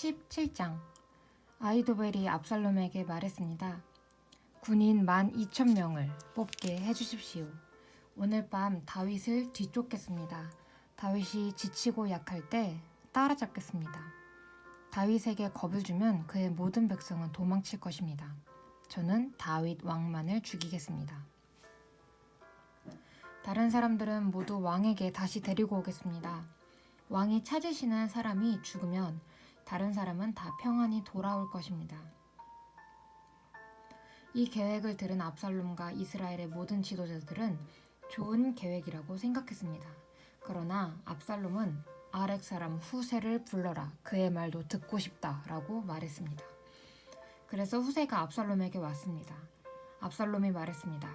17장. 아히도벨이 압살롬에게 말했습니다. 군인 12,000명을 뽑게 해주십시오. 오늘 밤 다윗을 뒤쫓겠습니다. 다윗이 지치고 약할 때 따라잡겠습니다. 다윗에게 겁을 주면 그의 모든 백성은 도망칠 것입니다. 저는 다윗 왕만을 죽이겠습니다. 다른 사람들은 모두 왕에게 다시 데리고 오겠습니다. 왕이 찾으시는 사람이 죽으면 다른 사람은 다 평안히 돌아올 것입니다. 이 계획을 들은 압살롬과 이스라엘의 모든 지도자들은 좋은 계획이라고 생각했습니다. 그러나 압살롬은 아렉 사람 후세를 불러라. 그의 말도 듣고 싶다라고 말했습니다. 그래서 후세가 압살롬에게 왔습니다. 압살롬이 말했습니다.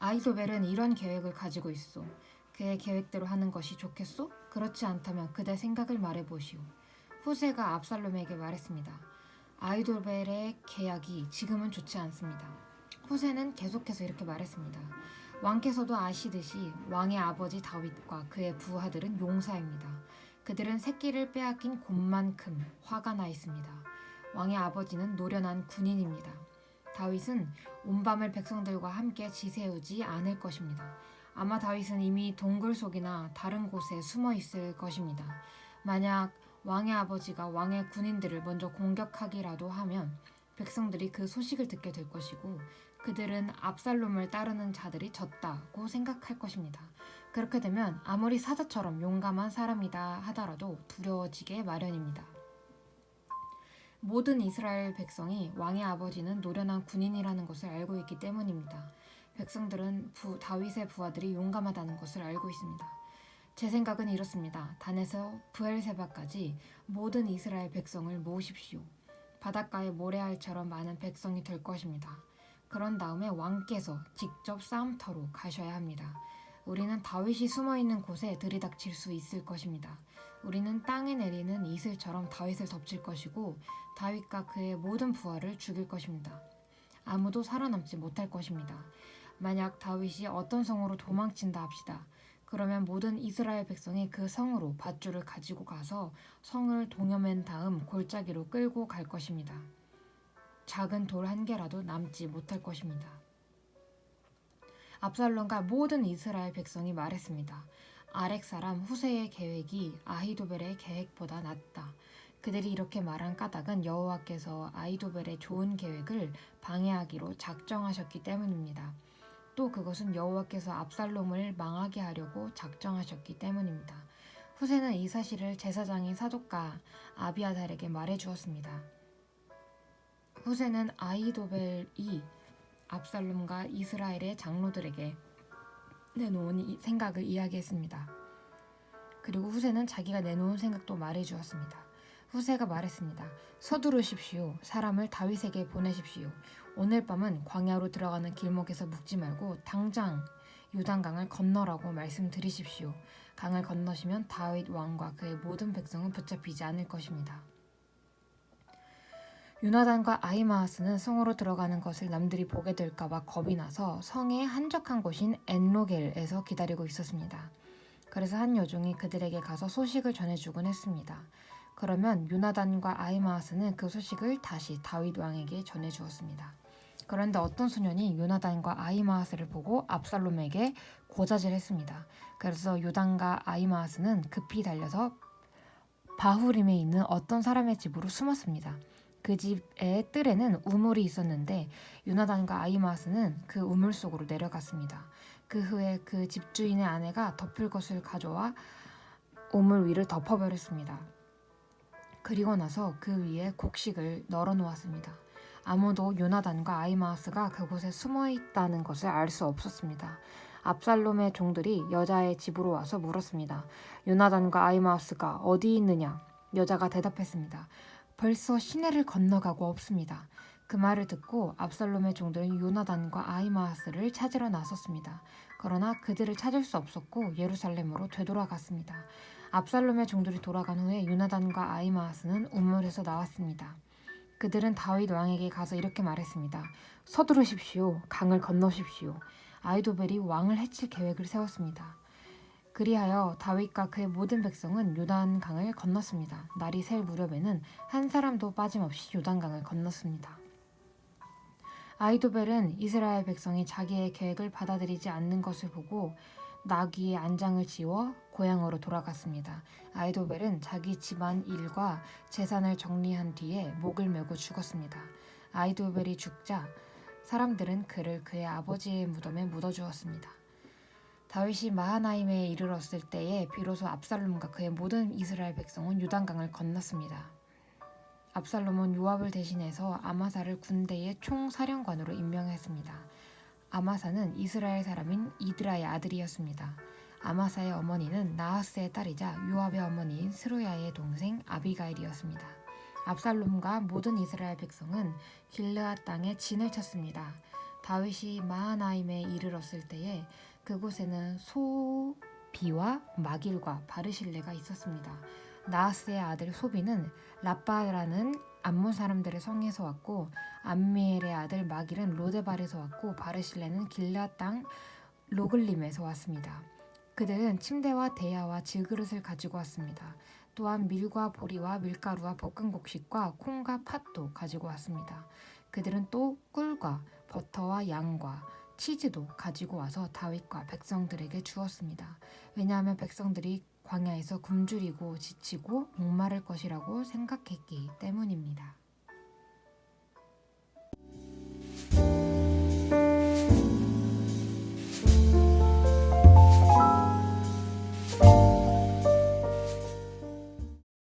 아히도벨은 이런 계획을 가지고 있소. 그의 계획대로 하는 것이 좋겠소? 그렇지 않다면 그대 생각을 말해보시오. 후세가 압살롬에게 말했습니다. 아히도벨의 계약이 지금은 좋지 않습니다. 후세는 계속해서 이렇게 말했습니다. 왕께서도 아시듯이 왕의 아버지 다윗과 그의 부하들은 용사입니다. 그들은 새끼를 빼앗긴 곰만큼 화가 나 있습니다. 왕의 아버지는 노련한 군인입니다. 다윗은 온밤을 백성들과 함께 지새우지 않을 것입니다. 아마 다윗은 이미 동굴 속이나 다른 곳에 숨어 있을 것입니다. 만약 왕의 아버지가 왕의 군인들을 먼저 공격하기라도 하면 백성들이 그 소식을 듣게 될 것이고 그들은 압살롬을 따르는 자들이 졌다고 생각할 것입니다. 그렇게 되면 아무리 사자처럼 용감한 사람이다 하더라도 두려워지게 마련입니다. 모든 이스라엘 백성이 왕의 아버지는 노련한 군인이라는 것을 알고 있기 때문입니다. 백성들은 다윗의 부하들이 용감하다는 것을 알고 있습니다. 제 생각은 이렇습니다. 단에서 브엘세바까지 모든 이스라엘 백성을 모으십시오. 바닷가의 모래알처럼 많은 백성이 될 것입니다. 그런 다음에 왕께서 직접 싸움터로 가셔야 합니다. 우리는 다윗이 숨어있는 곳에 들이닥칠 수 있을 것입니다. 우리는 땅에 내리는 이슬처럼 다윗을 덮칠 것이고 다윗과 그의 모든 부하를 죽일 것입니다. 아무도 살아남지 못할 것입니다. 만약 다윗이 어떤 성으로 도망친다 합시다. 그러면 모든 이스라엘 백성이 그 성으로 밧줄을 가지고 가서 성을 동여맨 다음 골짜기로 끌고 갈 것입니다. 작은 돌 한 개라도 남지 못할 것입니다. 압살롬과 모든 이스라엘 백성이 말했습니다. 아렉 사람 후세의 계획이 아히도벨의 계획보다 낫다. 그들이 이렇게 말한 까닭은 여호와께서 아히도벨의 좋은 계획을 방해하기로 작정하셨기 때문입니다. 또 그것은 여호와께서 압살롬을 망하게 하려고 작정하셨기 때문입니다. 후세는 이 사실을 제사장인 사독과 아비아달에게 말해주었습니다. 후세는 아히도벨이 압살롬과 이스라엘의 장로들에게 내놓은 생각을 이야기했습니다. 그리고 후세는 자기가 내놓은 생각도 말해주었습니다. 후세가 말했습니다. 서두르십시오. 사람을 다윗에게 보내십시오. 오늘 밤은 광야로 들어가는 길목에서 묵지 말고 당장 요단강을 건너라고 말씀드리십시오. 강을 건너시면 다윗 왕과 그의 모든 백성은 붙잡히지 않을 것입니다. 요나단과 아히마아스는 성으로 들어가는 것을 남들이 보게 될까봐 겁이 나서 성의 한적한 곳인 엔로겔에서 기다리고 있었습니다. 그래서 한 여종이 그들에게 가서 소식을 전해주곤 했습니다. 그러면 요나단과 아히마아스는 그 소식을 다시 다윗 왕에게 전해주었습니다. 그런데 어떤 소년이 요나단과 아히마아스를 보고 압살롬에게 고자질했습니다. 그래서 요단과 아히마아스는 급히 달려서 바후림에 있는 어떤 사람의 집으로 숨었습니다. 그 집의 뜰에는 우물이 있었는데 요나단과 아히마아스는 그 우물 속으로 내려갔습니다. 그 후에 그 집주인의 아내가 덮을 것을 가져와 우물 위를 덮어버렸습니다. 그리고 나서 그 위에 곡식을 널어 놓았습니다. 아무도 요나단과 아히마아스가 그곳에 숨어 있다는 것을 알 수 없었습니다. 압살롬의 종들이 여자의 집으로 와서 물었습니다. 요나단과 아히마아스가 어디 있느냐? 여자가 대답했습니다. 벌써 시내를 건너가고 없습니다. 그 말을 듣고 압살롬의 종들은 요나단과 아히마아스를 찾으러 나섰습니다. 그러나 그들을 찾을 수 없었고 예루살렘으로 되돌아갔습니다. 압살롬의 종들이 돌아간 후에 요나단과 아히마아스는 우물에서 나왔습니다. 그들은 다윗 왕에게 가서 이렇게 말했습니다. 서두르십시오. 강을 건너십시오. 아히도벨이 왕을 해칠 계획을 세웠습니다. 그리하여 다윗과 그의 모든 백성은 요단강을 건넜습니다. 날이 셀 무렵에는 한 사람도 빠짐없이 요단강을 건넜습니다. 아히도벨은 이스라엘 백성이 자기의 계획을 받아들이지 않는 것을 보고 나귀의 안장을 지워 고향으로 돌아갔습니다. 아히도벨은 자기 집안 일과 재산을 정리한 뒤에 목을 메고 죽었습니다. 아히도벨이 죽자 사람들은 그를 그의 아버지의 무덤에 묻어주었습니다. 다윗이 마하나임에 이르렀을 때에 비로소 압살롬과 그의 모든 이스라엘 백성은 요단강을 건넜습니다. 압살롬은 요압을 대신해서 아마사를 군대의 총사령관으로 임명했습니다. 아마사는 이스라엘 사람인 이드라의 아들이었습니다. 아마사의 어머니는 나하스의 딸이자 요압의 어머니인 스루야의 동생 아비가일이었습니다. 압살롬과 모든 이스라엘 백성은 길르앗 땅에 진을 쳤습니다. 다윗이 마하나임에 이르렀을 때에 그곳에는 소비와 마길과 바르실레가 있었습니다. 나하스의 아들 소비는 라빠라는 암몬 사람들의 성에서 왔고 암미엘의 아들 마길은 로데발에서 왔고 바르실레는 길르앗 땅 로글림에서 왔습니다. 그들은 침대와 대야와 질그릇을 가지고 왔습니다. 또한 밀과 보리와 밀가루와 볶은 곡식과 콩과 팥도 가지고 왔습니다. 그들은 또 꿀과 버터와 양과 치즈도 가지고 와서 다윗과 백성들에게 주었습니다. 왜냐하면 백성들이 광야에서 굶주리고 지치고 목마를 것이라고 생각했기 때문입니다.